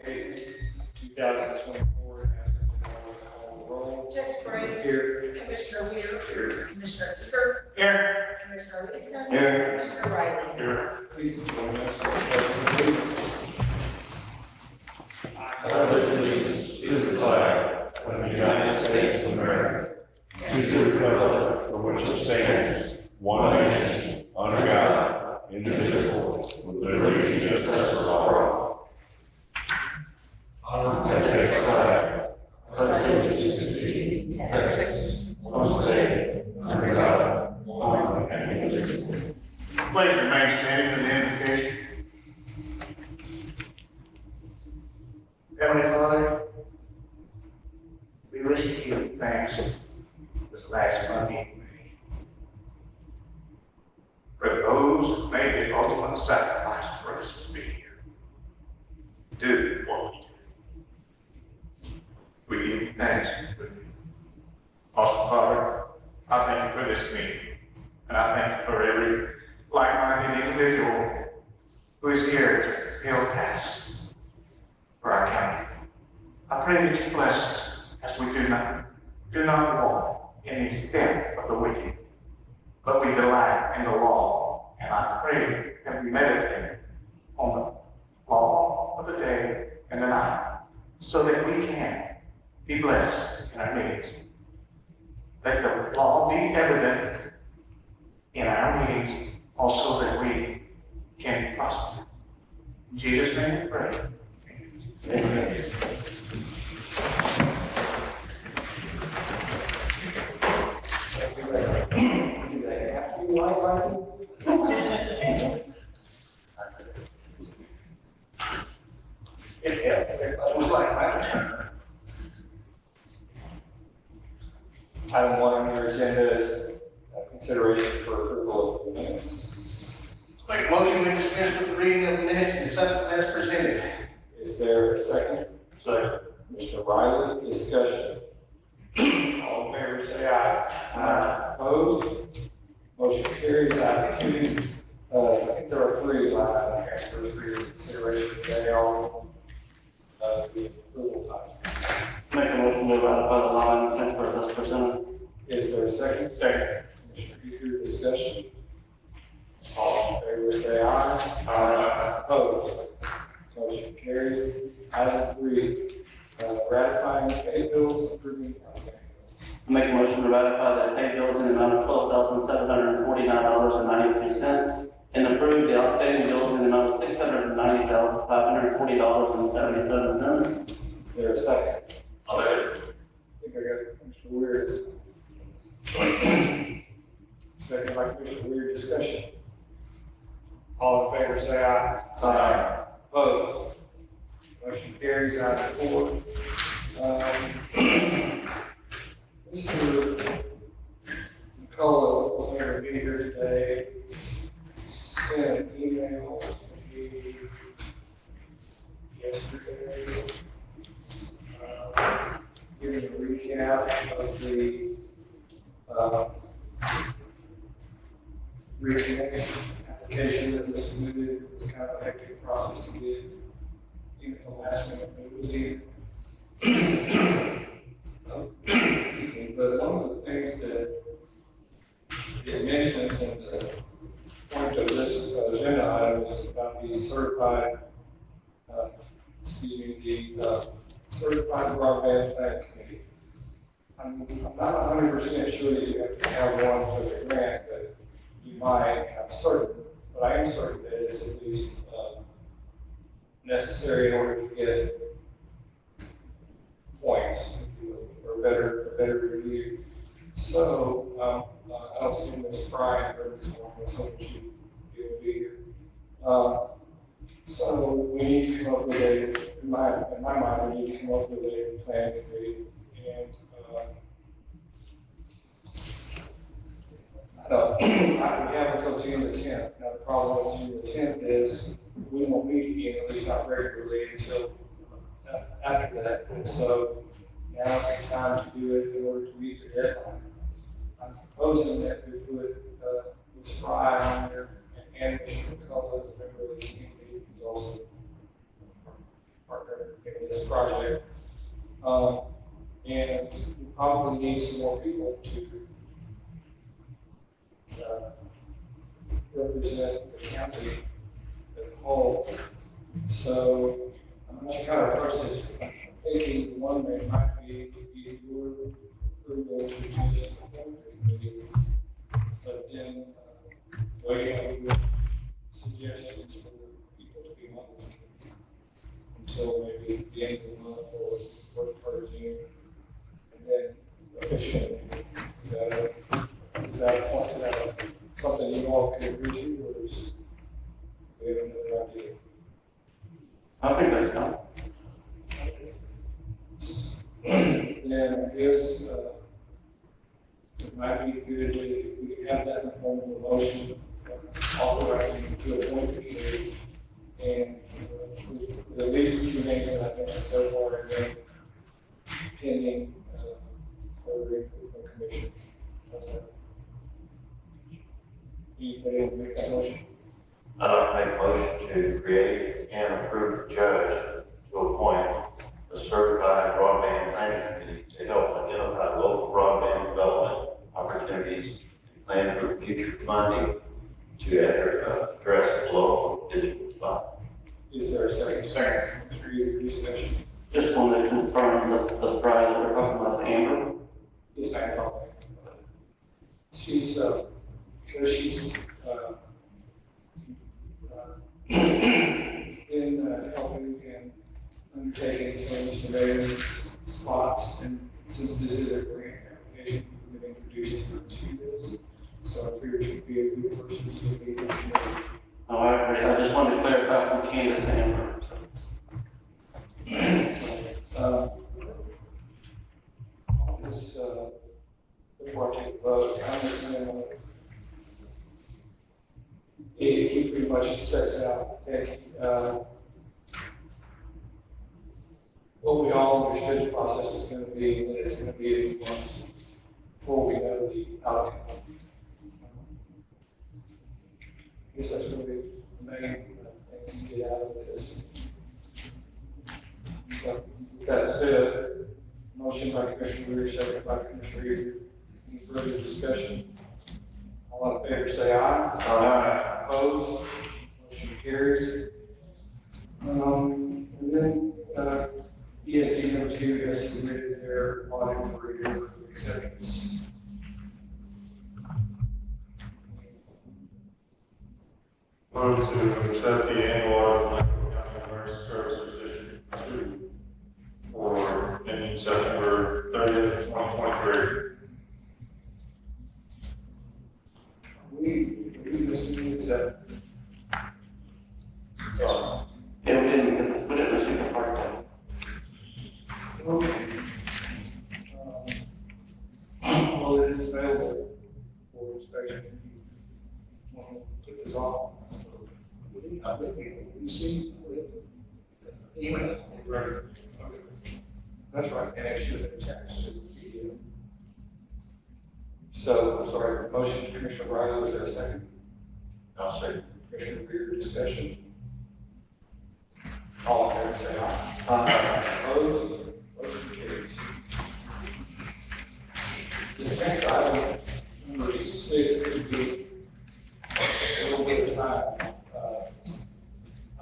2024. Ask Mr. Waller to call the roll. Judge Gray. Here. Commissioner Weir. Here. Commissioner Cooper. Here. Commissioner Leeson. Here. Commissioner Riley. Here. Please join us in the pledge of allegiance. I pledge allegiance to the flag of the United States of America, to the republic for which it stands, one nation, under God, indivisible, with liberty and justice for all. I take the flag, pledge allegiance to thee, Texas, one state, under God, one and indivisible. Please remain standing for the invocation. Heavenly Father, we wish to give thanks this last Monday in May for those who made the ultimate sacrifice for us to be here, to do what we do. We give you thanks for you. Also, Father, I thank you for this meeting, and I thank you for every like-minded individual who is here to fulfill tasks for our county. I pray that you bless us as we do not walk in the step of the wicked, but we delight in the law. And I pray that we meditate on the law of the day and the night, so that we can be blessed in our meetings. Let the law be evident in our meetings, also that we can prosper. In Jesus' name we pray. Amen. Do they have to be like it was like Item 1 on your agenda is consideration for approval of the minutes. Make a motion to dismiss with the reading of the minutes and accept as presented. Is there a second? Second. Mr. Riley, discussion. All in favor, say aye. Aye. Opposed? Motion carries. Item 2, I think there are 3 line item transfers for your consideration today. All the approval type. Make a motion to ratify the line transfer as presented. Is there a second? Second. Commissioner Eager, discussion. All in favor, say aye. Aye. Opposed? Motion carries. Item 3, ratifying pay bills, approving outstanding bills. Make a motion to ratify the pay bills in the amount of $12,749.93 and approve the outstanding bills in the amount of $690,540.77. Is there a second? I'll let it. I think I got Commissioner Weir. Second by Commissioner Weir, discussion. All in favor, say aye. Aye. Opposed? Motion carries. Item 4. Mr. McCullough was going to be here today. Sent an email to me yesterday. Giving a recap of the reconnect application that was submitted. It was kind of a hectic process to get in at the last minute, but it was in. Excuse me, but one of the things that it mentions in the point of this agenda item is about the certified, the certified broadband plan committee. I'm not 100% sure that you have to have one for the grant, but you might. I'm certain, but I am certain that it's at least necessary in order to get points, if you will, or better review. So I don't see Ms. Bryan or Ms. Warren, so she'd be able to be here. So we need to come up with in my mind, we need to come up with a plan committee. And we have until June the 10th. Now the problem with June the 10th is we won't meet again, at least not regularly, until after that. And so now's the time to do it in order to meet the deadline. I'm proposing that we put Ms. Fry on there and Mr. McCullough as a member of the community, who's also a partner this project. And we probably need some more people to represent the county as a whole. So I'm not sure how to approach this. I'm thinking one way might be your approval to just appoint the committee, but then waiting with suggestions for people to be on this committee until maybe the end of the month or first part of June, and then officially. Is that something you all can agree to, or is we have another idea? I think that's fine. Then I guess, it might be good if we could have that in the form of a motion, authorizing to appoint the committee, and with at least the two names that I mentioned so far, and then pending, further input from the commission. Anybody want to make that motion? I'd like to make a motion to create and approve the judge to appoint a certified broadband planning committee to help identify local broadband development opportunities and plan for future funding to address the local digital divide. Is there a second? Second. Mr. Reed, discussion. Just wanted to confirm the fry that we're talking about is Amber. Yes, I know. She's, because she's, in helping and undertaking some of various spots, and since this is a grant application, we've been introducing her to this, so I figured she'd be a good person to be on the committee. Oh, I agree. I just wanted to clarify from Candace to Amber. This, before I take the vote, I'm just saying, he pretty much sets out, I think, what we all understood the process was going to be, and that it's going to be 8 months before we know the outcome. I guess that's going to be the main things to get out of this. So, with that said, motion by Commissioner Reer, second by Commissioner Reer. Any further discussion? All in favor say aye. Aye. Opposed? Motion carries. And then, ESD number 2 has submitted their audit for your acceptance. Move to accept the annual audit of Blanford County Emergency Services District 2 for ending September 30th, 2023. We listened to that. Sorry. Yeah, we didn't receive the part of that. Okay. Well, it is available for inspection. Want to put this on? Email. Right. Okay. That's right, and it should have been attached to the PDF. So, I'm sorry, motion, Commissioner Riley, was there a second? I'll say. Commissioner Reer, discussion. All in favor, say aye. Opposed? Motion carries. This next item, number 6, could be a little bit of time.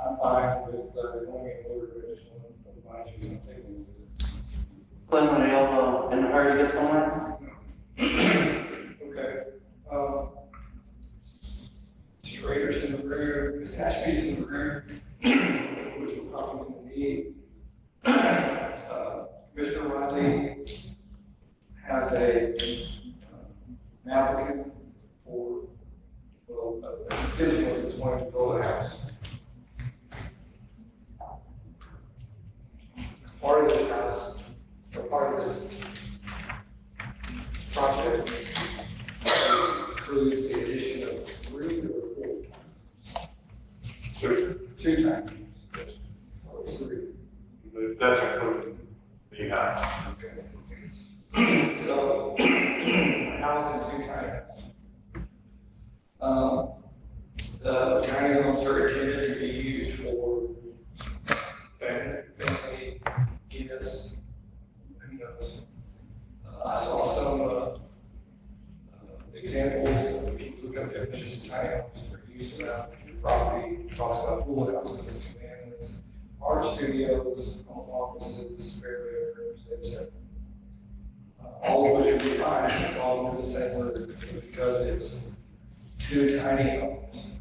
I'm fine with going in order, but just want to advise you something. Glenn, are y'all in a hurry to get somewhere? Okay. Mr. Rader's in the room, Ms. Ashby's in the room, which we're probably going to need. Commissioner Riley has an applicant for, well, an constituent that's wanting to build a house. Part of this house, or part of this project includes the addition of 3 or 4? 2 times. Or 3. That's including the house. Okay. So, a house and 2 tiny homes. The tiny homes are intended to be used for family surrounding your property. It talks about pool houses, cabanas, art studios, home offices, fairways, etc. All of which are defined, it's all under the same word, because it's two tiny homes.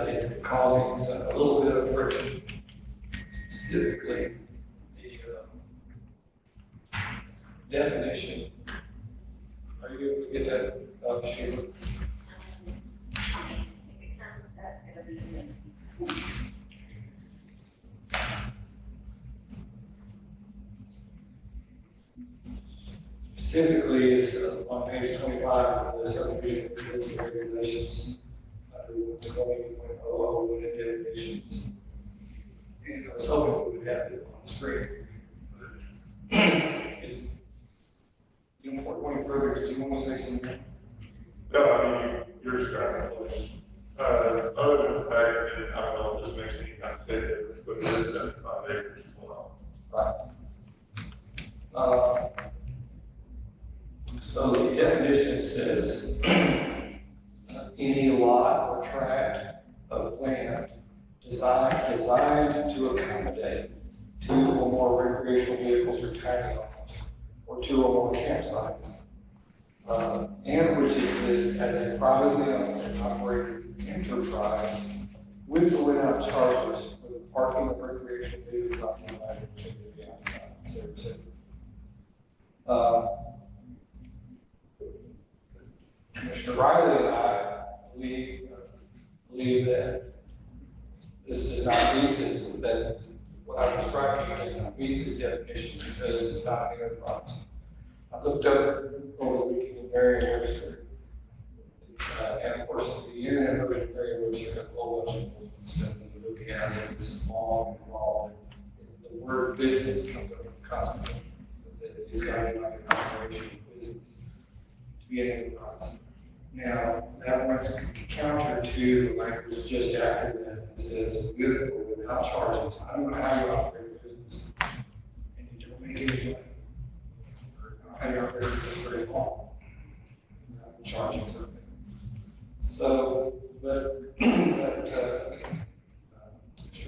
It's causing a little bit of friction, specifically the definition. Are you able to get that, Sheila? If it comes up, it'll be soon. Specifically, it's on page 25 of the subdivision rules and regulations, under 20.00 unit definitions. And I was hoping we would have it on the screen. It's, you know, before going further, did you want to say something? No, I mean, you're describing the place. Other than the fact that, I don't know if this makes any kind of big difference, but it is 75 acres as well. Right. So the definition says, any lot or tract of land designed to accommodate two or more recreational vehicles or tiny homes, or two or more campsites, and which exists as a privately owned and operated enterprise with or without charges for the parking of recreational vehicles occupied or to be occupied, et cetera, et cetera. Commissioner Riley and I believe that this does not meet this, that what I described to you does not meet this definition because it's not an enterprise. I looked up over the weekend in Merriam-Webster, and of course, the internet version of Merriam-Webster has a whole bunch of stuff in the book has, and it's long and long. The word business comes up constantly. So that it's got to be like an operation of business to be an enterprise. Now, that runs counter to the language just after that says with or without charges. I don't know how you operate a business and you don't make any money. Or how you operate a business very long without charging something. So, but Mr.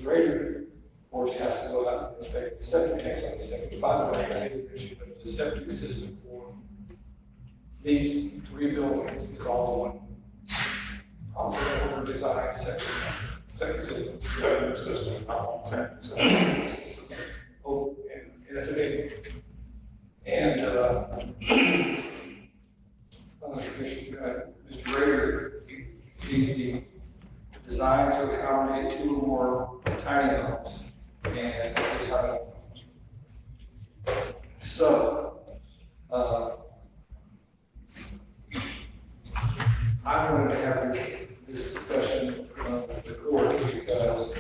Rader, of course, has to go out and inspect the septic tanks on the septic. By the way, I didn't mention, but the septic system for these three buildings is all one. Probably over-designed septic system. Septic system, tank. Oh, and it's a big. And, Mr. Rader, he's the designed to accommodate two or more tiny homes and it's tiny homes. So, I wanted to have this discussion with the court because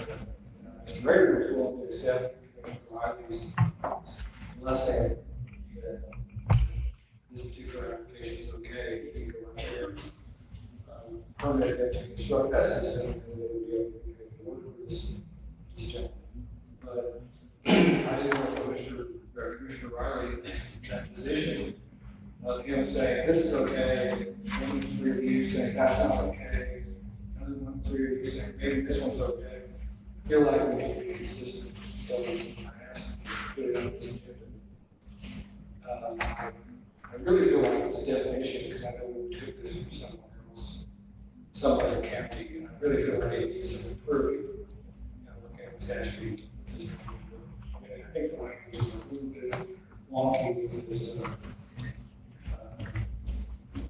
Mr. Rader was willing to accept Commissioner Riley's blessing that this particular application is okay. He can go out there, permit them to construct that system, and they would be able to work with this gentleman. But I didn't want Commissioner Riley in that position of him saying, this is okay, and then three of you saying, that's not okay, another one, three of you saying, maybe this one's okay. I feel like we need to be consistent, so I asked him to put it on this agenda. I really feel like it's a definition, because I know we took this from somewhere else, some other county, and I really feel like it needs some improving. Looking at this statute, I think the language is a little bit wonky with this.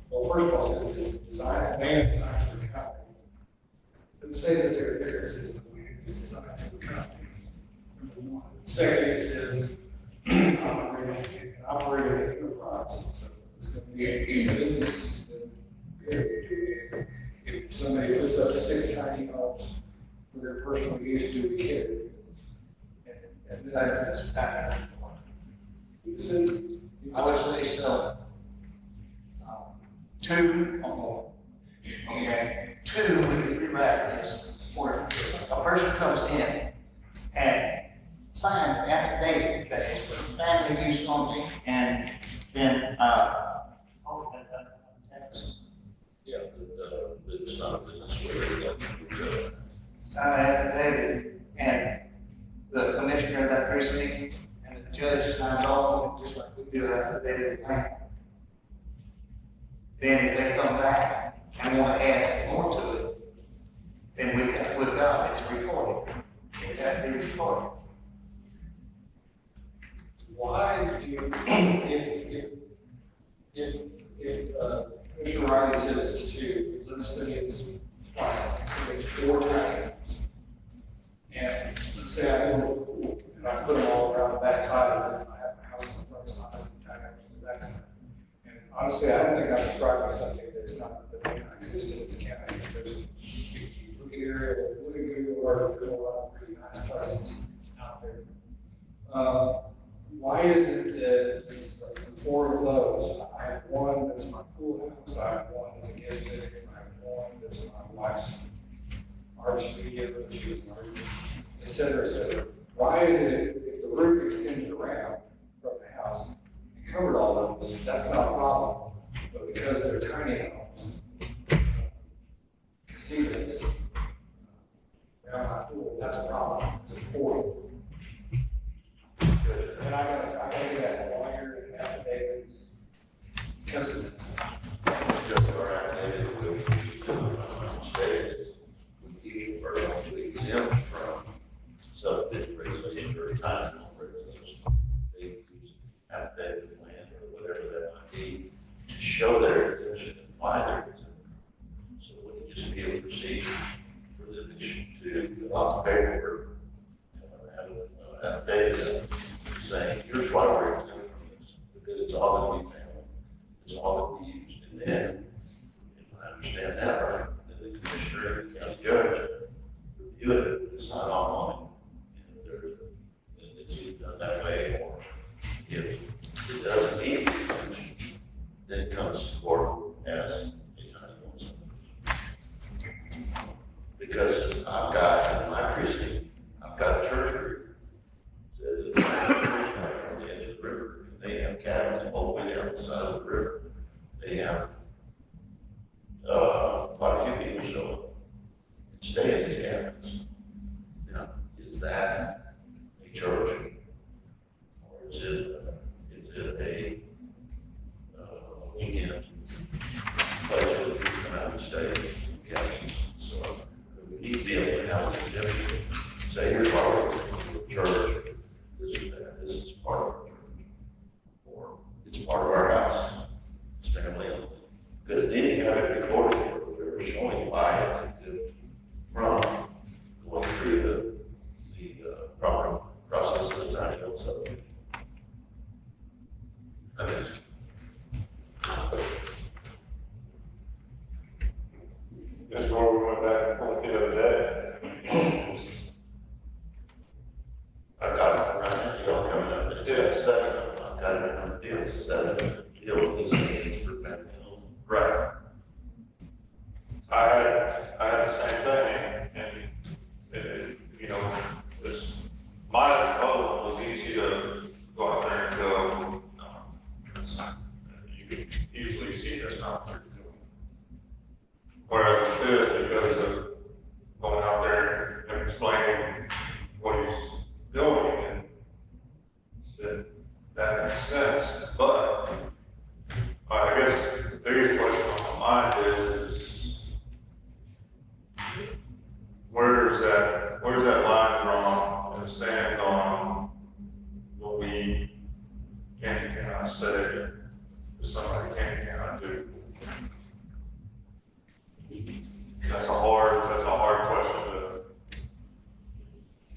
Well, first of all, it says design, land designs to accommodate. It doesn't say that there is the land is designed to accommodate. Number one. Second, it says operating an enterprise. So it's going to be a business. If somebody puts up 6 tiny homes for their personal use, do we care? And that's I would say so. 2 or more. Okay, 2 would be practice where a person comes in and signs an affidavit that it's for family use only, and then, Yeah, it's not a business. sign an affidavit, and the commissioner of that precinct and the judge signs off on it, just like we do an affidavit of land. Then if they come back and want to add some more to it, then we can, we've got, it's recorded. It has to be recorded. Why do you, if Commissioner Riley says it's two, let's say it's twice, so it's 4 tiny homes. And let's say I build a pool, and I put them all around the backside of it, and I have a house on the front side, and tiny house on the backside. And honestly, I don't think I'm describing something that's not, that may not exist in this county. There's, if you look at area, look at Google Earth, there's a lot of pretty nice places out there. Why is it that like, 4 of those, I have one that's my pool house, I have one that's a guest bedroom, I have one that's my wife's art studio, she was an artist, et cetera, et cetera. Why is it if the roof extended around from the house and covered all those, that's not a problem, but because they're tiny homes, can see this around my pool, that's a problem, it's a 4. And I gotta get that lawyer and affidavit because of Just our affidavit will be stated, we are going to exempt from subdivision regulation or time zone regulations. They use affidavit plan or whatever that might be to show their exemption and why they're exempt. So we can just be able to proceed for the addition to fill out the paperwork, have an affidavit saying, here's why we're exempt from this, because it's all that we found. It's all that we use. And then, if I understand that right, then the commissioner and the county judge review it, sign off on it. And it's either done that way, or if it doesn't meet the exemption, then it comes to court as a tiny home. Because I've got, in my precinct, I've got a church group that is from the edge of the river. They have cabins all the way down the side of the river. They have quite a few people show up and stay in these cabins. Now, is that a church? Or is it a weekend place where you come out and stay in cabins? So we need to be able to have an exemption. Say, here's our church. This is that. This is part of our church. Or it's part of our house. It's family owned. Because then you have it recorded, we're showing why it's exempt from going through the proper process of the tiny home subdivision. Okay. That's where we went back and forth the other day. I've got it right now, y'all coming up, it's got 7 of them, I've got it on the deal, 7 deals, these things for family home. Right. I had the same thing, and you know, this, my other one was easy to go out there and go, you could easily see that's not what you're doing. Whereas with this, because of going out there and explaining what he's doing, and then that makes sense, but I guess the biggest question on my mind is where's that line drawn in the sand on what we can and cannot say to somebody can and cannot do? That's a hard question to.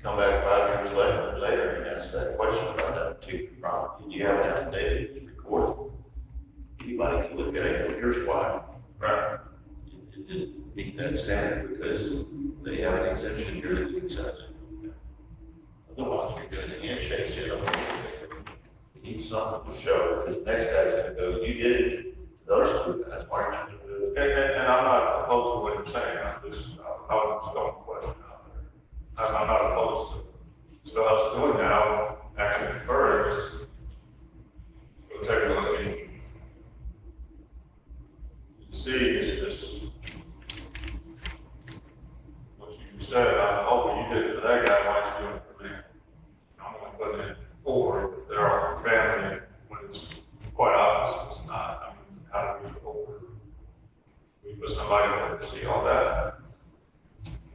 Come back 5 years later and ask that question about that particular property, and you have an affidavit that's recorded. Anybody can look at it, and here's why. Right. It didn't meet that standard because they have an exemption here that accepts it. Otherwise, you're doing the handshake shit. You need something to show, because the next guy's gonna go, you did it to those 2 guys, why aren't you gonna do it? And I'm not opposed to what you're saying, I was throwing a question out there. I'm not opposed to us doing that, I would actually prefer is, we'll take a look and see is this, what you said, oh, you did it for that guy, why don't you do it for me? I'm only putting in 4, but they're all family, when it's quite obvious it's not. I mean, how do we go over? We put somebody to oversee all that.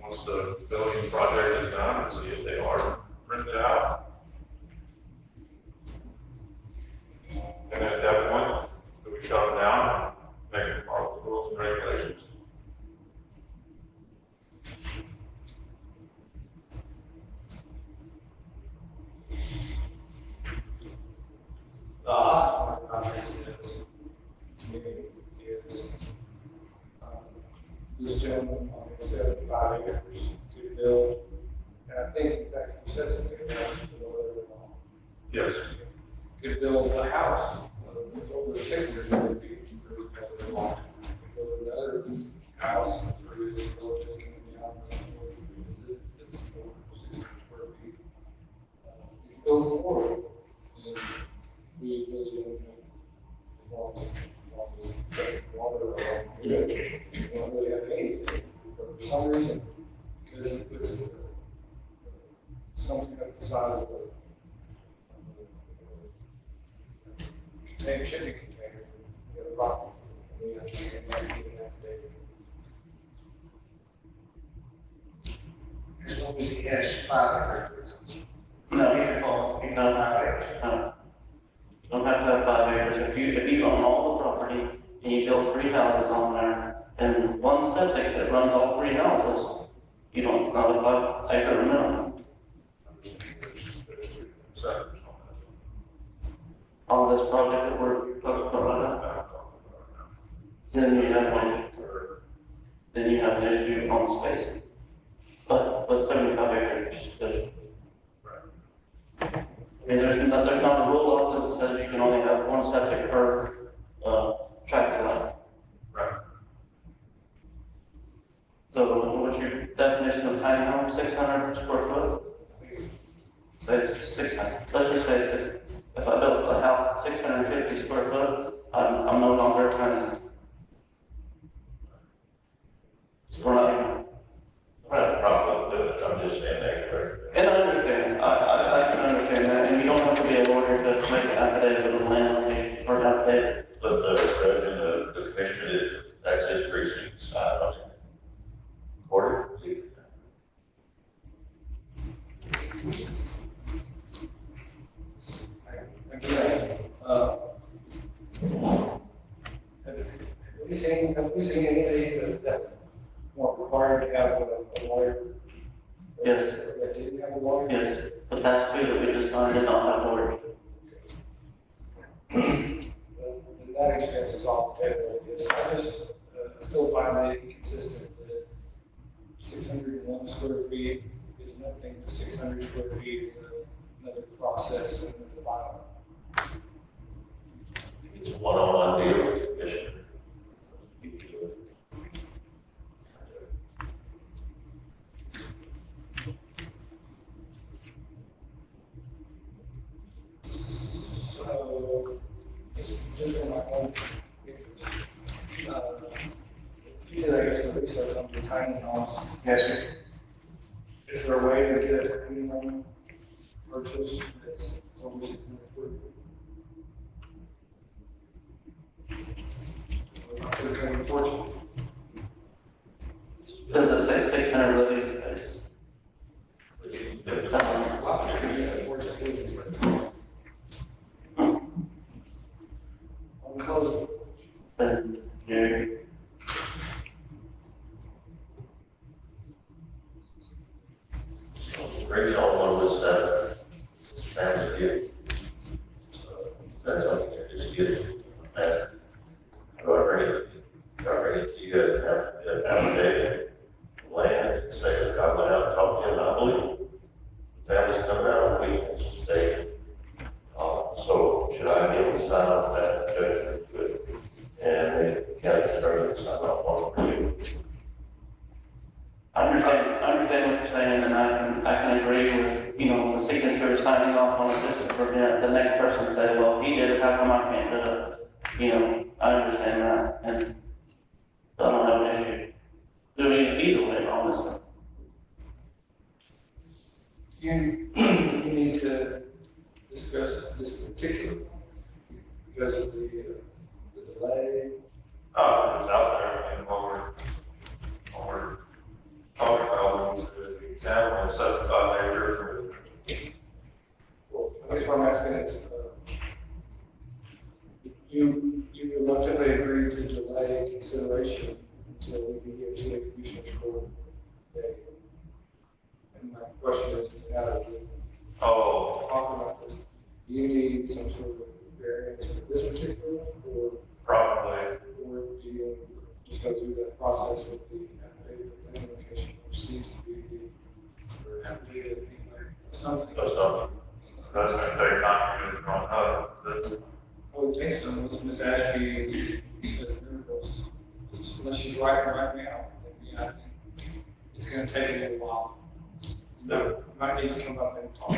Once the building project is done, and see if they are rented out. And then at that point, do we shut them down, make it part of the rules and regulations? The hot part about this is, to me, is, this gentleman on his 75 acres could build, and I think, in fact, you said something about it, Yes. could build a house of over 600 square feet. Could build another house for his relative community out in it's over 600 square feet. You can build more, and we really don't know as long as second water or we don't really have anything. But for some reason, because it puts something up the size of a container, shipping container, you have a problem. We have to get that even that day. As long as he has 5 acres. No. He can call, he can No. 5 acres. No. You don't have to have 5 acres. If you own all the property and you build 3 houses on there, and one septic that runs all 3 houses, you don't, it's not a 5 acre minimum. There's 3 different sectors on On this project that we're talking about right now, that. then you have an issue on spacing. But with 75 acres, there's, I mean, there's not a rule out that says you can only have 1 septic per, tractor line. Right. So what's your definition of tiny home, 600 square foot? Say it's 600, let's just say it's 600. If I built a house at 650 square foot, I'm no longer tiny. We're not even, Right, probably, but I'm just saying that, and I understand, I can understand that, and you don't have to be a lawyer to make an affidavit of land release or an affidavit. but the commissioner did, that's his precinct, so I don't. According Again, have we seen any of these that weren't required to have a lawyer? Yes. That didn't have a lawyer? Yes, but that's true that we just signed it not have lawyers. Then that expense is off the table, I guess. I just still find it inconsistent that 601 square feet is nothing, but 600 square feet is another process and another file. It's a one-on-one deal with the commissioner. So, just for my own interest, you did, I guess, the research on the tiny homes. Yes, sir. Is there a way to get a minimum purchase that's over 600 square feet? Becoming fortunate. Does it say 600 living space? On closing. Then you, Bring it on one with 7. Family deal. So that's all you can just get it. Do I bring it to you guys and have an affidavit, land, and say, look, I went out and talked to him, I believe. The family's coming out on weekends, stay. So should I be able to sign off that, judge, good? And the county attorney sign off on it. I understand what you're saying, and I can agree with, the signature signing off on it just to prevent the next person to say, well, he did it, how come I can't do it? I understand that, and I don't have an issue doing it either way, honestly. you need to discuss this particular because of the delay. Oh, it's out there, and when we're talking about, we use it as an example, and 75 acres, Well, I guess what I'm asking is, you reluctantly agreed to delay consideration until we can get to the commissioner's court date. And my question is, now that we're oh, talking about this, do you need some sort of variance for this particular one, probably, or do you just go through that process with the affidavit of claim location, which seems to be the affidavit anyway, something? Or something. that's gonna take time to get it drawn up, but I would think so, unless Ms. Ashby is miracles, unless she's writing right now, maybe I think it's gonna take a little while. No, might need to come up and talk.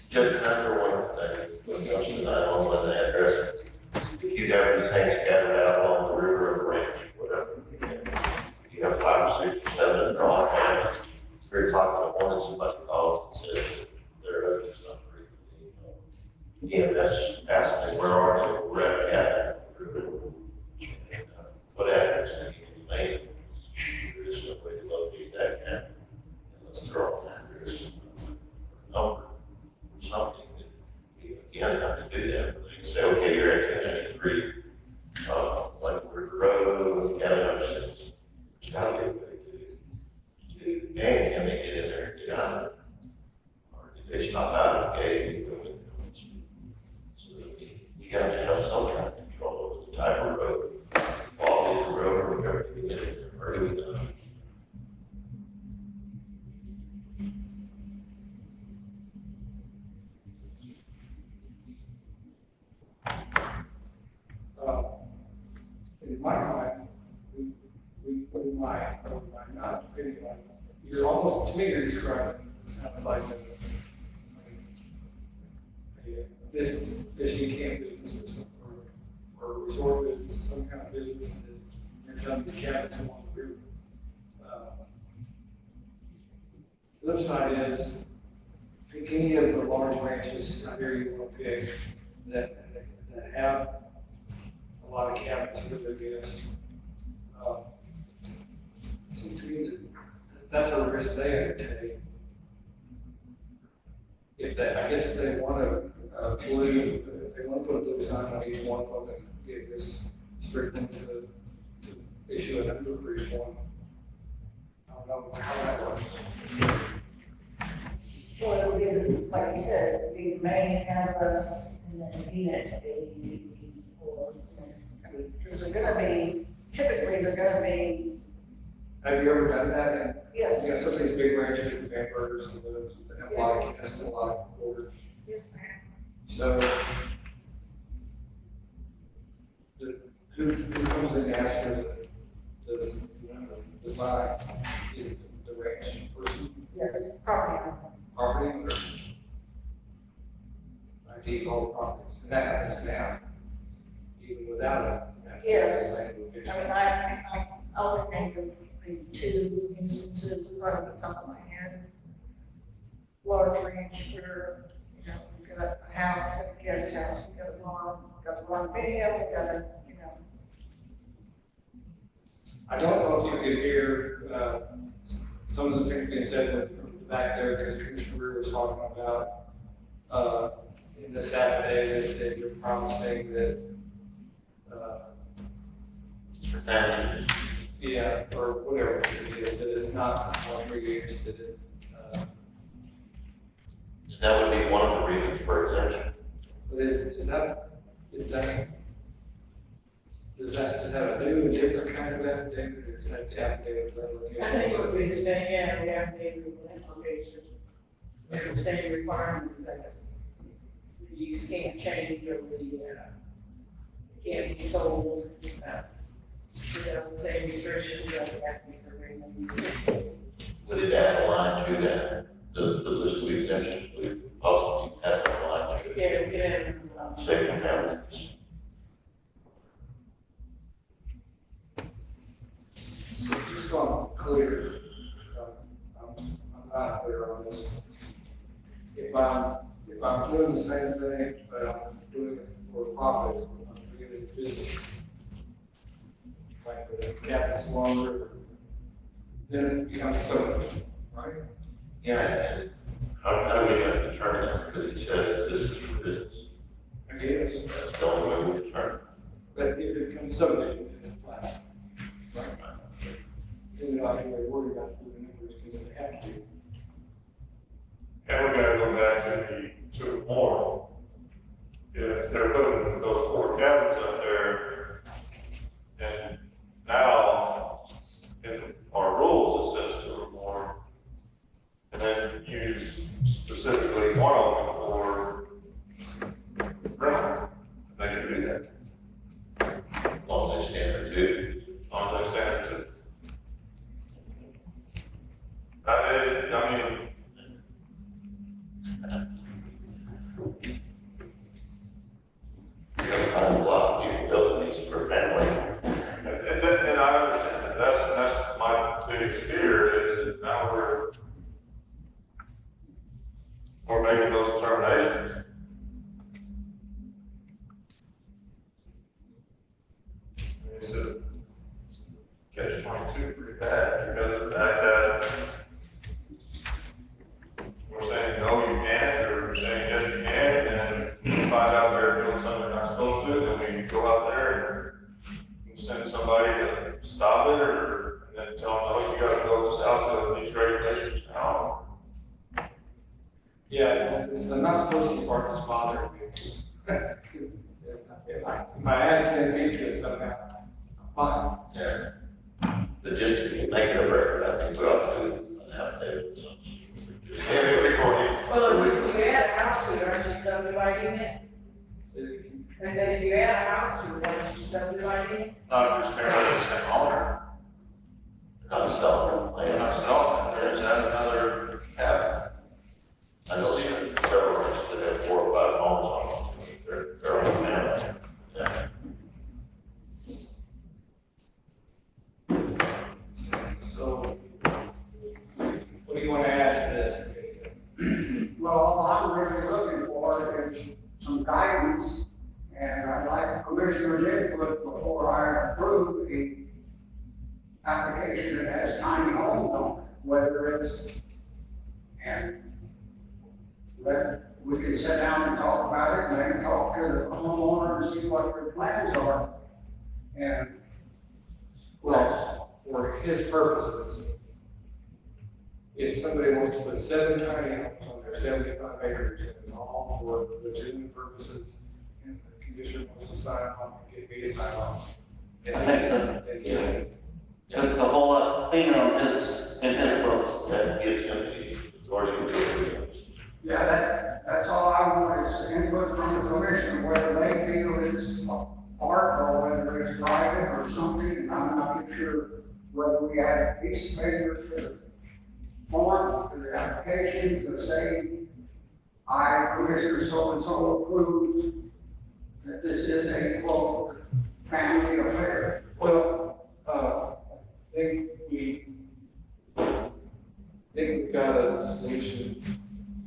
Just remember one thing, when it comes to 911 address, if you have these things scattered out along the river or branch, whatever, you have 5 or 6 or 7 in drawing families, 3 o'clock in the morning, somebody calls and says their husband's not breathing. EMS asks me, where are they? We're at the cabin. What address? There is no way to locate that cabin. Let's throw an address, number, something that you don't have to do that. They say, okay, you're at 293, like River Road, Canada, says, there's got to be a way to gang, can they get in there and get out of it? Or if they stop out of the gate, you go in. So you got to have some kind of control over the type of road, quality of the road, or whatever you get in there, or do it. In my mind, we might, or we might not, depending on, you're almost, to me, you're describing, it sounds like a business, fishing camp business or something, or a resort business, some kind of business that rents out these cabins along the river. The other side is, pick any of the large ranches out here you want to pick that have a lot of cabins for their guests. It seems to me that that's a risk they undertake. If they, I guess if they want to if they want to put a blue sign on each one of them, give this strictly to issue a number for each one. I don't know how that works. Well, it'll give, like you said, it'll be main address and then unit ABC or, I mean, because they're gonna be, typically they're gonna be, Have you ever done that? And yes. you know, some of these big ranches, the Bambergers and those that have a lot of guests and a lot of orders. Yes. So, who comes in and asks for the sign? Is it the ranch person, Yes, property owner. property owner? IDs all the properties, and that happens now, even without a. Yes. I mean, I only think of maybe 2 instances right off the top of my head. Large ranch where, you know, we've got a house, we've got a guest house, we've got a barn video, we've got a, you know. I don't know if you could hear, some of the things being said from the back there, because Commissioner Brewer was talking about, in this affidavit, that you're promising that, For families. yeah, or whatever it is, that it's not luxury use, that it, And that would be one of the reasons for exemption. but does that do a different kind of affidavit, or is that the affidavit of I think relocation? it would be the same, yeah, we have the application. The same requirements that the use can't change, or it can't be sold, the same restrictions that we ask you for agreement. Would it add a line to that, the list of exemptions, would it possibly add a line to it? Yeah, we can have, Say for families. So just so I'm clear, I'm not clear on regardless. If I'm doing the same thing, but I'm doing it for profit, I'm doing it as a business. Like the Captain's Long River, then it becomes subdivision, right? Yeah, how do we determine that? Because he says this is for business. I guess, That's the only way we determine. but if it becomes subdivision, it's a plat. Right? Then you're not really worried about the numbers because they have to. And we gotta go back to the more. If they're putting those 4 cabins up there, and now in our rules, it says 2 or more. And then use specifically one of them for rental, they can do that. As long as they stand there too. As long as they stand to. I mean, You're gonna find a lot of people building these for family. and I understand that, that's my biggest fear is that now we're making those determinations. It's a catch-22 pretty bad because of the fact that we're saying no, you can't, or we're saying yes, you can, and then find out they're doing something they're not supposed to, then we go out there and send somebody to stop it, or and then tell them, oh, you gotta build this out to these regulations now. Yeah, it's the not supposed to part that's bothering me. If I add 10 feet to it somehow, I'm fine. Yeah. But just to make it a record, I think we ought to have to. Well, if you add a house to it, aren't you subdividing it? I said, if you add a house to it, aren't you subdividing it? Not just tearing up the same owner, Not selling, they're not selling it, there's another cabin. I know several ranches that have 4 or 5 homes on them. They're only family. Yeah. So, what do you want to add to this? Well, all I'm really looking for is some guidance, and I'd like commissioner's input before I approve the application that has tiny homes on it, whether it's, and we can sit down and talk about it, and then talk to the homeowner and see what their plans are. And, Well, for his purposes, if somebody wants to put 7 tiny homes on their 75 acres, and it's all for legitimate purposes, and the conditioner wants to sign off, and get me to sign off. I think so. Then get it. It's a whole lot cleaner on his, in his books. That gives him the authority to do it. yeah, that's all I want is input from the commission, whether they feel it's art or whether it's private or something, and I'm not sure whether we add a piece of paper to the form, to the application, to say, I, Commissioner so-and-so approved that this is a quote, family affair. Well, I think we've got a solution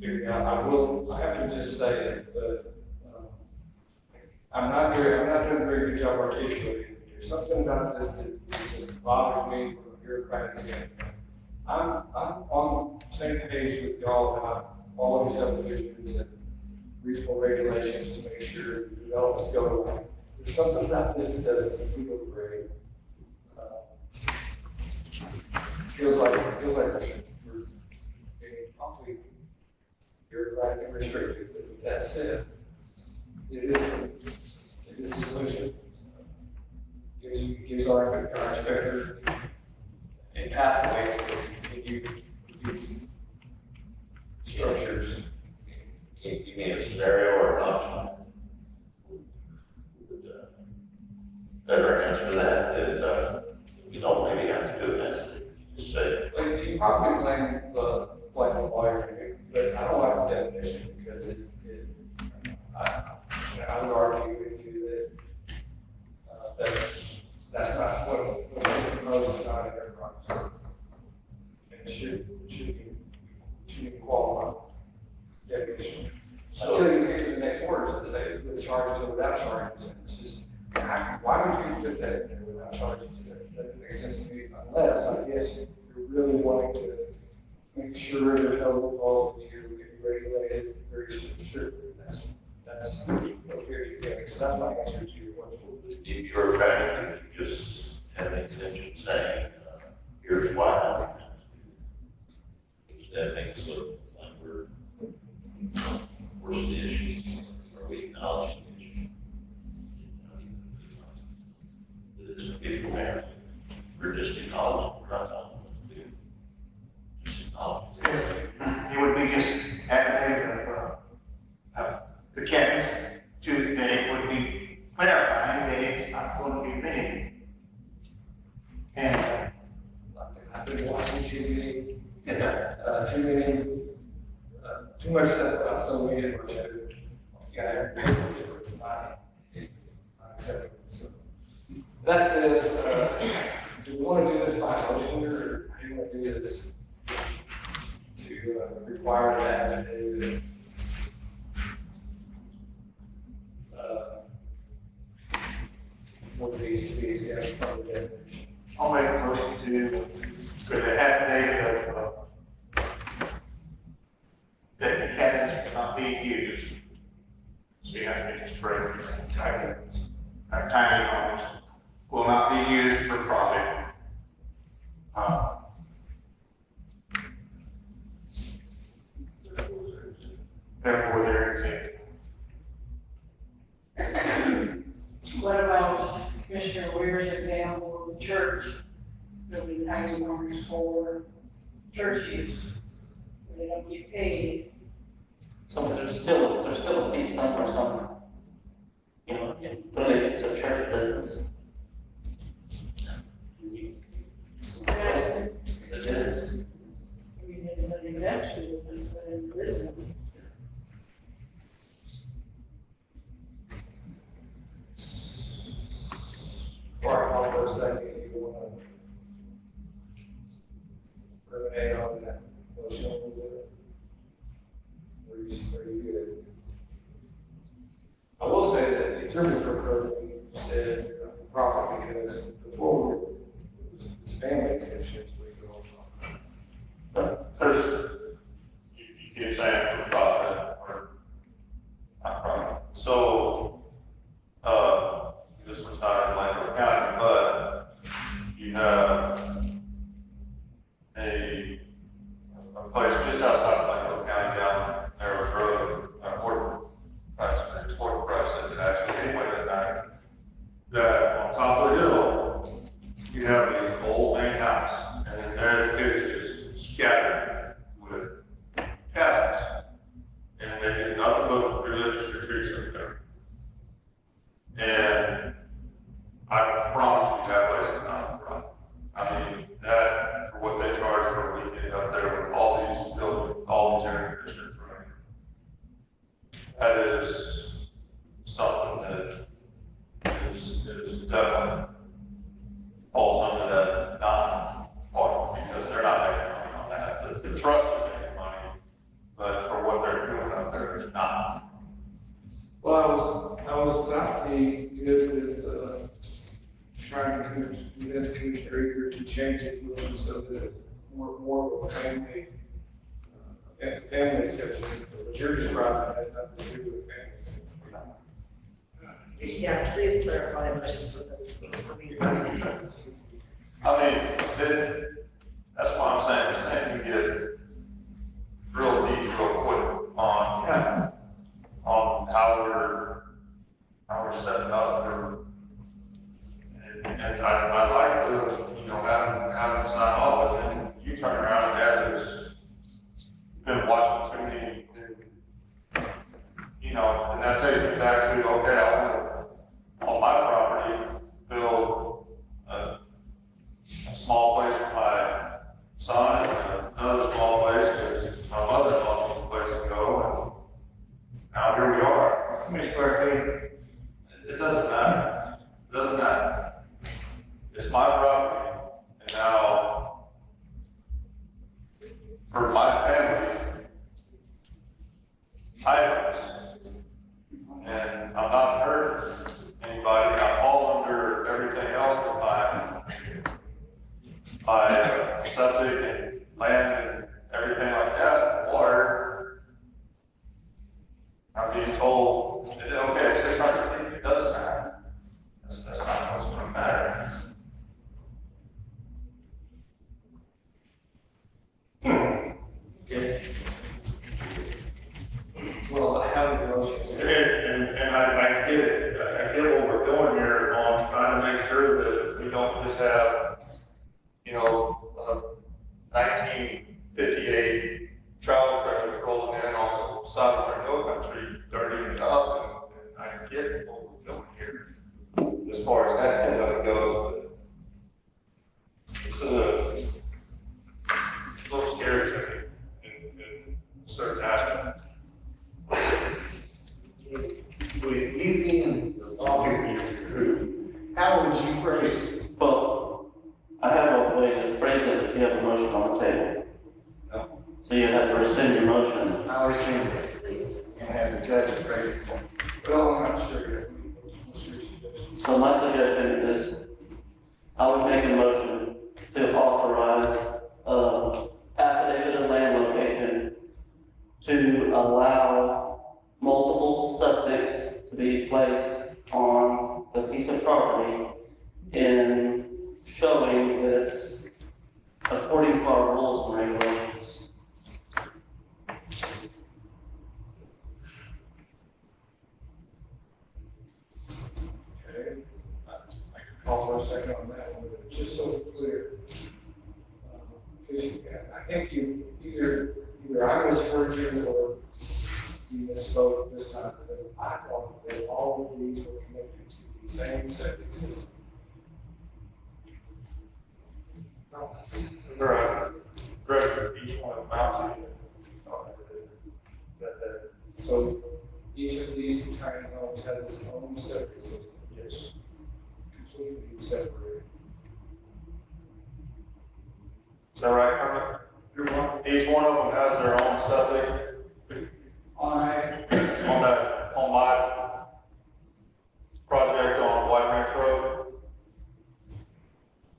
figured out. I have to just say it, but, I'm not doing a very good job articulating. There's something about this that bothers me from a bureaucratic standpoint. I'm on the same page with y'all about following subdivisions and reasonable regulations to make sure developments go right. There's something about this that doesn't feel great. Feels like we're being awfully bureaucratic and restrictive, but with that said, it is a solution. Gives our inspector a pathway to continue these structures. Can you give me a scenario or an option? Would, better answer that, you don't maybe have to do that. Just say, Like, you probably blame the lawyer, but I don't like the definition because I would argue with you that, that's not what we propose is not an enterprise. And it should be charges or without charges. And it's just, why would you put that in there without charges? That doesn't make sense to me, unless, I guess, you're really wanting to make sure there's no loopholes and you're regulated very strictly. That's what you're getting. So that's my answer to your question. If you're a bank, you just have an extension saying, here's why. That makes it like we're the issues, are we acknowledging the issue? That it's people there, we're just acknowledging, we're not telling them what to do. Just acknowledging. It would be just affidavit of the captains to, that it would be clarifying that it's not going to be rented. And I've been watching too much stuff about so many of our shows. You gotta have papers where it's not acceptable. So that's it. Do we want to do this by motion or do you want to do this to require that for these to be exempt from the definition? I'll make a motion to, for the affidavit of, that the cabins cannot be used. See, I think it's very tiny, tiny homes will not be used for profit. Therefore, they're exempt. What about Commissioner Weir's example of the church, building tiny homes for church use? They don't get paid. So there's still a fee somewhere. You know, clearly it's a church business. It is. I mean, it's an exemption business, but it's business. For a for a second, you want to ruminate on that motion a little bit? Or you good? I will say that you threw me for a curve when you said property, because before it's family extensions we go on. There's, you keep saying for profit or not profit. So, this was not in Blanco County, but you have a place just outside of Blanco County down Narrows Road, Fort Price says it actually, anyway, that on top of the hill, you have the old main house, and then there it is just scattered with cabins. And they do nothing but religious retreats up there. And I promise you that place is not a problem. I mean, that, for what they charge for a weekend up there with all these buildings, all these air conditioners running. That is something that is definitely falls under that non-part, because they're not making money on that. The trust is making money, but for what they're doing up there, it's not. Well, I was not the good with trying to convince Commissioner Eager to change his motion so that it's more of a family exception. What you're describing has nothing to do with family exception. Yeah, please clarify the motion for me, please. I mean, that's why I'm saying, the same you get real deep, real quick on how we're setting up for, and I like the, having to sign off, but then you turn around and that is been watching too many, and that takes me back to, okay, I want to, on my property, build a small place for my son and another small place because my mother's not a place to go, and now here we are. How many square feet? It doesn't matter. It doesn't matter. It's my property, and now for my family items, and I'm not Okay. Well, I have a motion. And I get it, I get what we're doing here on trying to make sure that we don't just have, you know, 1958 travel trailers rolling in on the side of our hill country, dirtying it up, and I get what we're doing here. As far as that end of it goes, but this is a little scary to me in certain aspects. With you being the lawyer crew, how would you phrase it? Well, I have a way to phrase it if you have a motion on the table. No. So you have to rescind your motion. I was saying, please, and have the judge phrase it. Well, I'm not sure yet. So my suggestion is, I would make a motion to authorize, affidavit of land location to allow multiple septics to be placed on the piece of property in showing that it's according to our rules and regulations. Okay, I can call for a second on that one, but just so it's clear. Because I think either I misheard you or you misspoke this time, because I thought that all of these were connected to the same septic system. No. Right. Greg, each one of them out to you. So each of these tiny homes has its own septic system. Yes. Completely separated. Is that right, Kermit? Each one of them has their own septic on my project on White Ranch Road.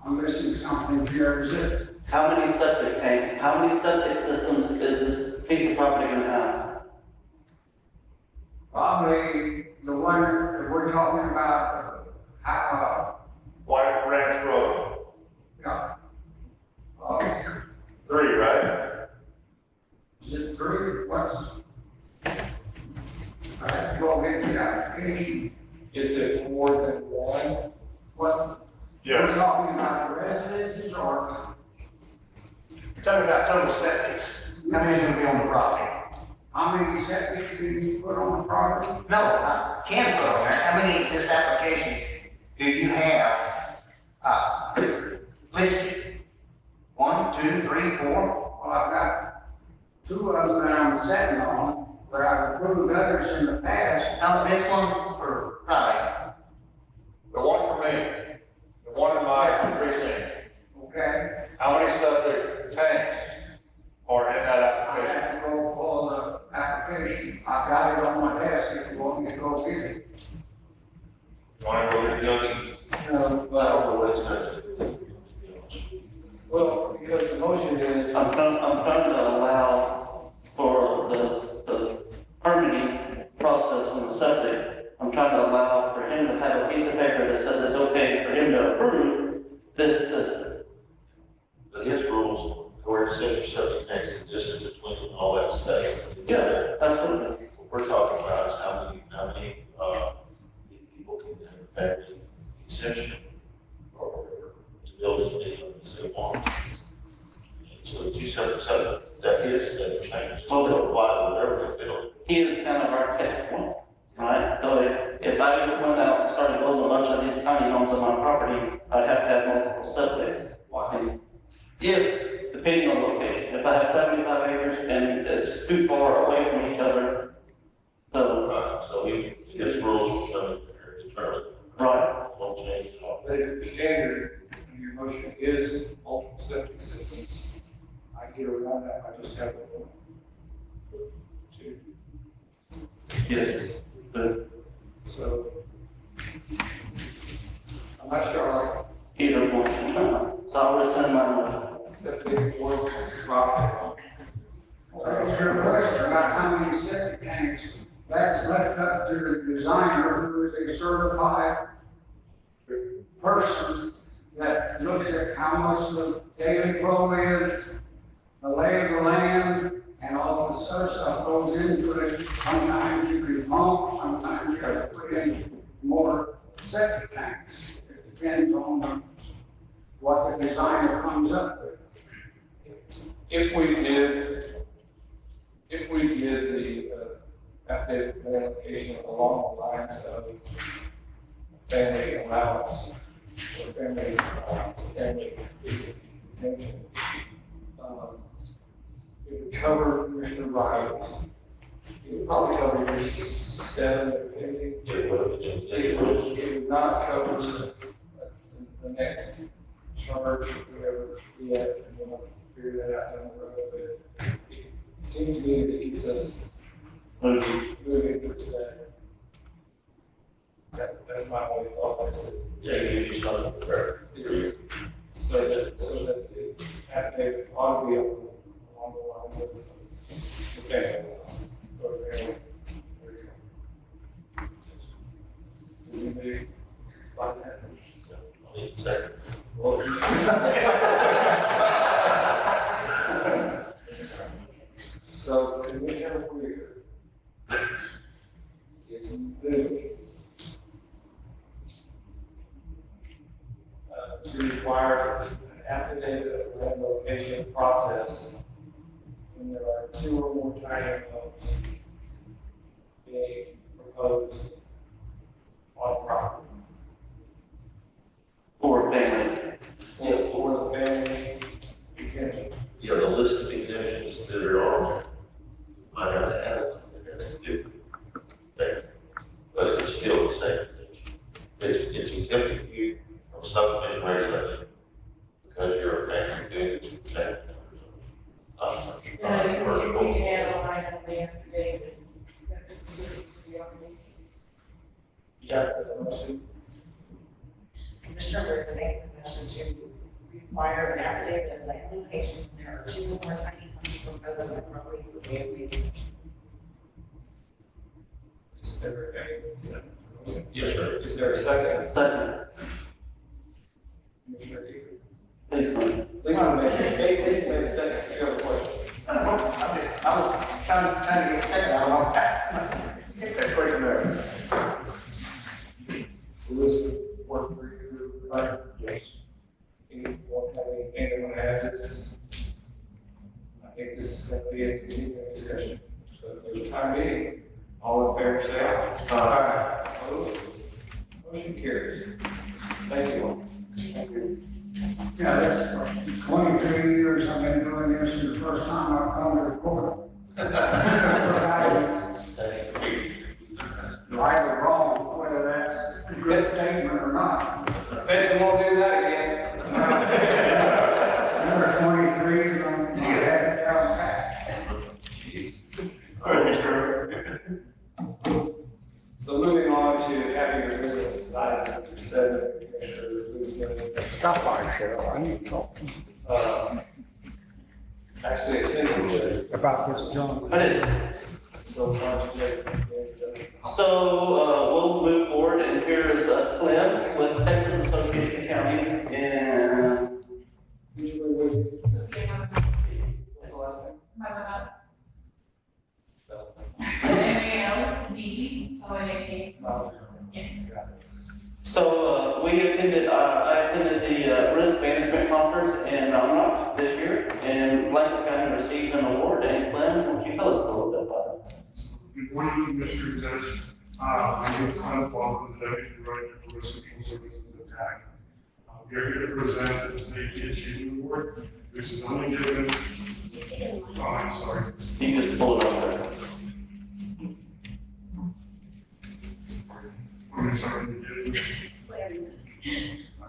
I'm missing something here, is it? How many septic tanks, how many septic systems is this piece of property gonna have? Probably the one that we're talking about, White Ranch Road, yeah. 3, right? Is it 3? I have to go get the application. Is it more than one? What, Yes. we're talking about residences or? You're talking about total septics. How many's gonna be on the property? How many septics did you put on the property? No, I can put on there. How many in this application do you have, listed? 1, 2, 3, 4? Well, I've got 2 of them that I'm sitting on, but I've approved others in the past. Now, this one for Riley. The one for me, the one in my precinct. Okay, How many septic tanks are in that I application? have to go pull the application. I've got it on my desk if you want me to go get it. You want to go get the other? No, I don't know what it's going to do. well, because the motion is, I'm trying to allow for the permitting process on the septic. I'm trying to allow for him to have a piece of paper that says it's okay for him to approve this system. But his rules, where it says your septic tank is the distance between all that stuff. Yeah, absolutely. What we're talking about is how many people can have a family exemption or to build as many homes as they want. And so the 2 septic, that is the change. Well, They'll apply to whatever they build. He is kind of our catch point, right? So if I went out and started building a bunch of these tiny homes on my property, I'd have to have multiple septics. And if, depending on location, if I have 75 acres and it's too far away from each other, so, Right, so his rules will come in there to determine. right, Won't change at all. but if your standard, in your motion is multiple septic systems, I get around that, I just have one. 2. yes, but So, I'm not sure, either one. So I'll rescind my motion. like, septic for profit. Your question about how many septic tanks, that's left up to the designer, who is a certified person that looks at how much the daily flow is, the lay of the land, off, sometimes you have to put in more septic tanks. It depends on what the designer comes up with. If we did the affidavit of application along the lines of family allowance, or family exemption, it would cover Commissioner Riley's. It would probably cover your 7 or 50. It would not cover the next charge or whatever yet, and we'll figure that out down the road. But it seems to me that it keeps us moving for today. That's my only thought process. Yeah, you do something for her. So that the affidavit ought to be along the lines of the family. Or family. There you go. Does anybody like that? I mean, second. Well, so Commissioner Weir is moving to require an affidavit of land location process when there are 2 or more tiny homes being proposed on property. For family. For the family exemption. Yeah, the list of exemptions that are on there, might have to add something that has to do there. But it's still the same. It's exempting you from subdivision regulation because you're a family doing this family. We can add a line on the affidavit. That's specific to the RV. Yeah, the motion. Commissioner Rea is making a motion to require an affidavit of land location when there are 2 or more tiny homes proposed on the property for family exemption. Is there a, Yes, sir. is there a second? Second, Commissioner Eager? please, Lynn. Lisa made a second, she has a question. I was trying to get second, I don't know. Get that quick there. Will this work for you, right? Yes. Anyone have anything they want to add to this? I think this is going to be a continuing discussion. So for the time being, all in favor say aye. Aye. Opposed? Motion carries. Thank you all. Yeah, that's for 23 years I've been doing this, and the first time I've come to court. For guidance, right or wrong, whether that's a good statement or not. Bet you won't do that again. Number 23, you're going to have it down pat. All right, so moving on to having your business, item number 7, Commissioner Lucian. Stop by, Sheriff, I need to talk to you Actually, attending, about this junk. I did. so why don't you take the introduction? So, we'll move forward, and here is Clem with Texas Association of Counties, and What's the last name? Yes. so, I attended the Risk Management Conference in Mountain Rock this year, and Blanco County received an award, and Clem, why don't you tell us a little bit about it? Good morning, Commissioner Judge. My name is Clement Boston, the Deputy Director for Risk Control Services at TAC. We are here to present the Safety Achievement Award, which is only given, oh, I'm sorry. You can just pull it up there. I'm sorry.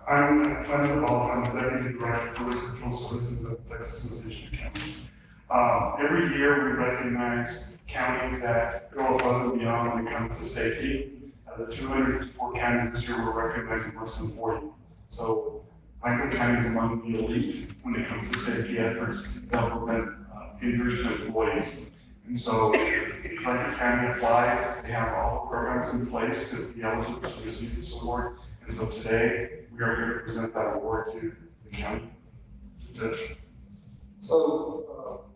I'm Clement Boston, I'm the Deputy Director for Risk Control Services at the Texas Association of Counties. Every year we recognize counties that go above and beyond when it comes to safety. The 254 counties this year, we're recognizing less than 40. So Blanco County is among the elite when it comes to safety efforts that will prevent injuries to employees. And so Blanco County applied, they have all the programs in place to be eligible to receive this award. And so today, we are here to present that award to the county judge. So,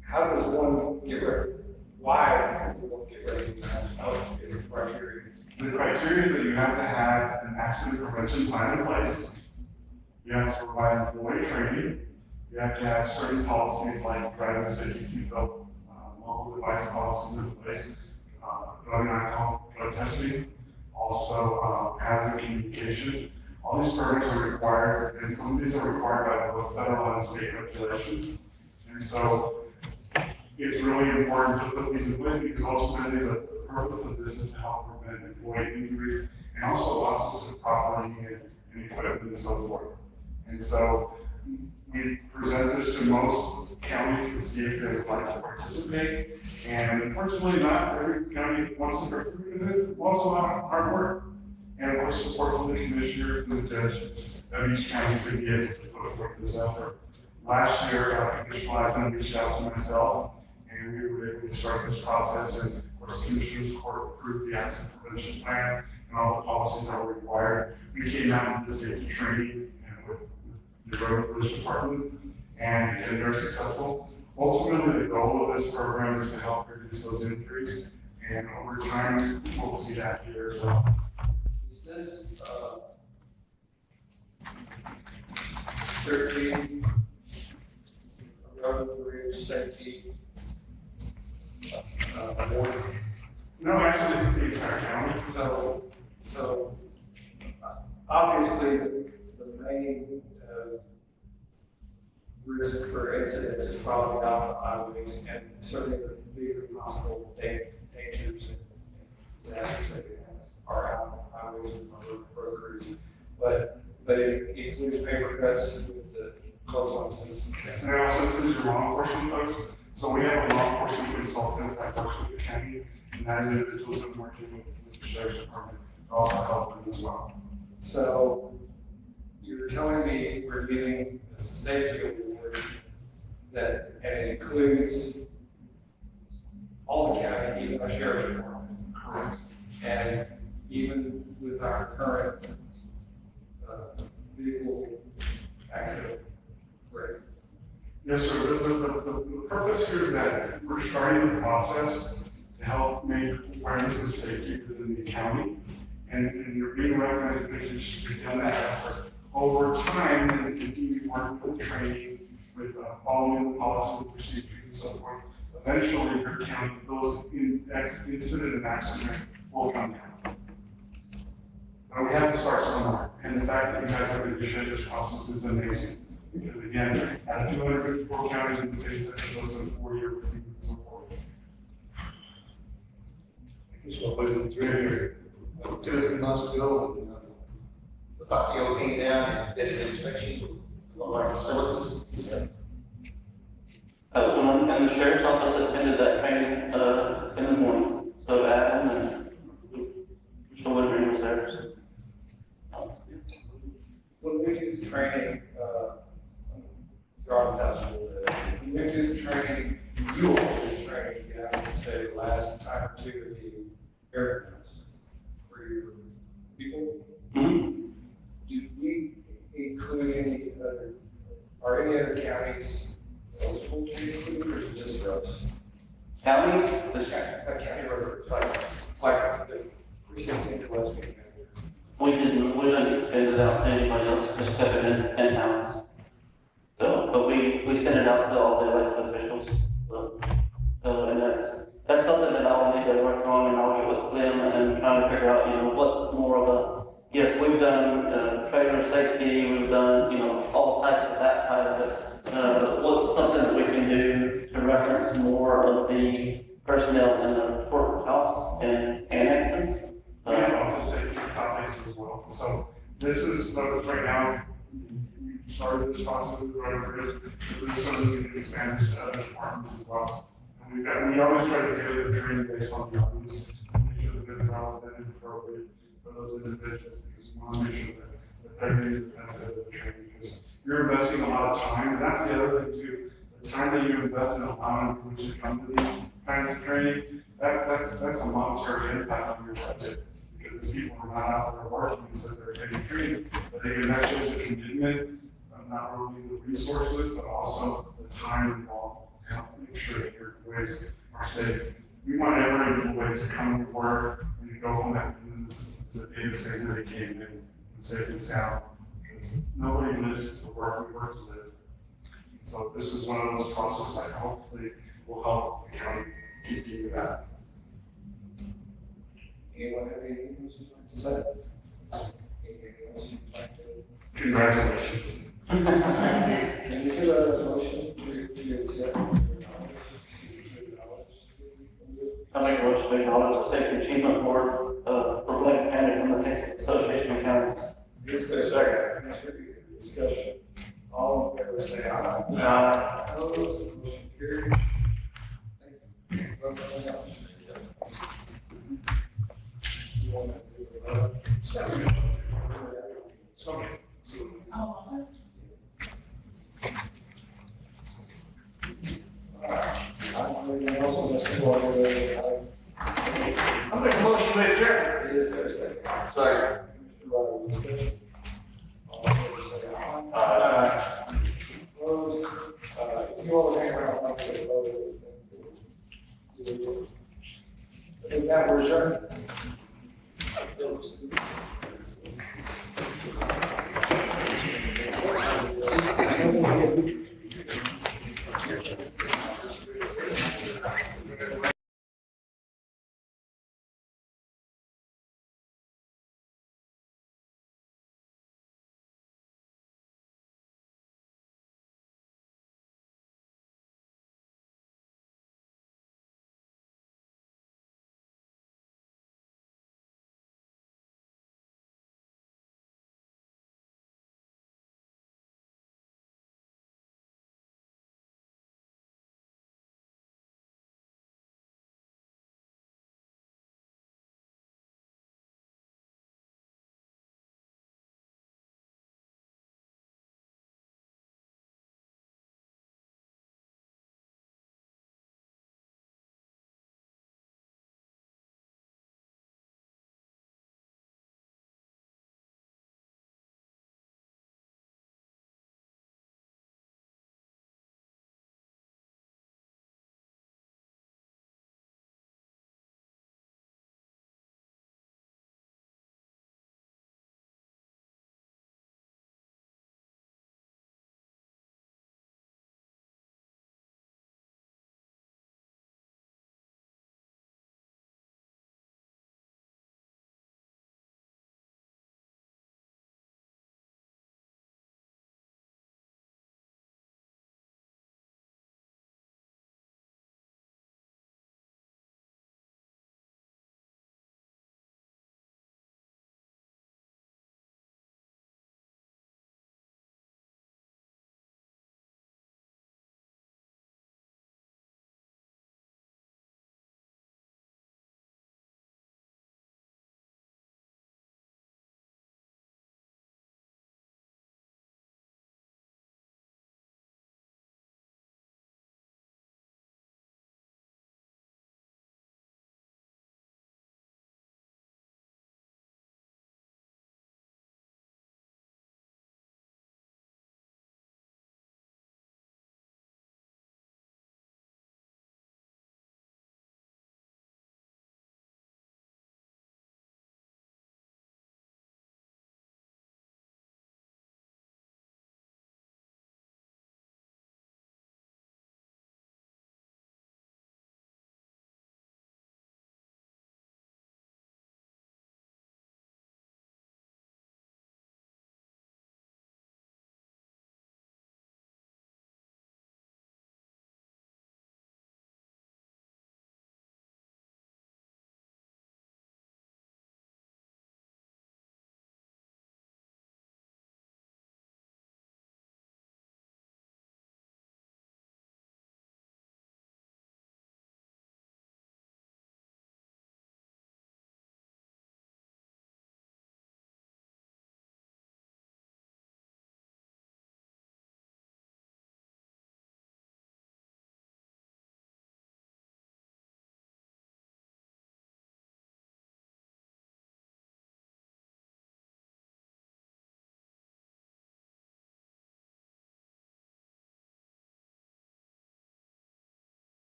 how does one get why we won't get recognized, what is the criteria? The criteria is that you have to have an accident prevention plan in place. You have to provide employee training. You have to have certain policies like driving safety seatbelt, mobile device policies in place, drug and alcohol, drug testing, also hazard communication. All these programs are required, and some of these are required by both federal and state regulations. And so it's really important to put these in place because ultimately the purpose of this is to help prevent employee injuries and also losses to property and equipment and so forth. And so we present this to most counties to see if they would like to participate. And unfortunately, not every county wants to participate because it involves a lot of hard work. And of course, support from the commissioner and the judge of each county to be able to put forth this effort. Last year, Commissioner Blackman reached out to myself, and we were able to start this process. And of course, the Commissioner's Court approved the accident prevention plan and all the policies that were required. We came out and did the safety training with the Road Police Department, and became very successful. Ultimately, the goal of this program is to help reduce those injuries, and over time, we'll see that here as well. Is this, strictly a road bridge safety, board? No, actually, it's the entire county. So obviously, the main risk for incidents is probably not on highways, and certainly the bigger possible dangers and disasters that are out on highways and road crews. But it includes paper cuts with the close offices. And it also includes your law enforcement folks. So we have a law enforcement consultant that works with the county, and that individual has been working with the sheriff's department to also help them as well. So you're telling me we're getting a safety award that, and it includes all the county, even our sheriff's department. Correct. And even with our current vehicle accident rate. Yes, sir. The purpose here is that we're starting the process to help make awareness of safety within the county. And you're being recognized because you've done that effort. Over time, and the continued work with training, with following the policies and procedures and so forth, eventually your county, those incident and accident will come down. But we have to start somewhere. And the fact that you guys have been share this process is amazing. Because again, out of 254 counties in the state of Texas, less than 4 years receiving support. That's what we went through here 2 or 3 months ago. And, the PASIO came down and did an inspection of our facilities. I was the one in the sheriff's office that attended that training, in the morning. So Adam and Mr. Woodring was there. So. When we do the training, Garden South School, when we do the training, you all do the training, I would say the last time or two of the airplanes for your people. Mm-hmm. Do we include any other, are any other counties eligible to be included, or is it just for us? County? This county road, it's like the precincts in West County. We didn't extend it out to anybody else, just kept it in-house. So, but we sent it out to all the elected officials. And that's something that I'll need to work on, and I'll get with them and trying to figure out, what's more of a, yes, we've done, trailer safety, we've done, all types of that side of it. What's something that we can do to reference more of the personnel in the courthouse and annexes? We have office safety topics as well. So this is right now, we started this process with Road Bridge, so we can expand this to other departments as well. And we always try to tailor the training based on the audience, and make sure that it's relevant and appropriate for those individuals, because we want to make sure that they're getting the benefit of the training, because you're investing a lot of time, and that's the other thing too. The time that you invest in allowing people to come to these kinds of training, that's a monetary impact on your budget. Because these people are not out there working, so they're getting treated. But again, that shows a commitment of not only the resources, but also the time involved to help make sure that your employees are safe We want every employee to come to work and to go home at the end of the day to say that they came in and safe and sound. Because nobody lives to work, we work to live. So this is one of those processes that hopefully will help the county continue that. Anyone have anything else you'd like to say? Anything else you'd like to? Congratulations. Can you do a motion to accept? I make a motion to acknowledge the Safety Achievement Award, for Blank County from the Texas Association of Counties. Is there a second? Discussion. All in favor, say aye. Opposed, motion carried. Thank you. Vote by mail. You want to do the vote? Anything else on this one? I'm making a motion to adjourn. Is there a second? Sorry. Mr. Ryder, discussion. All in favor, say aye. Opposed, if you all hang around, I'm going to vote. I think that we're adjourned.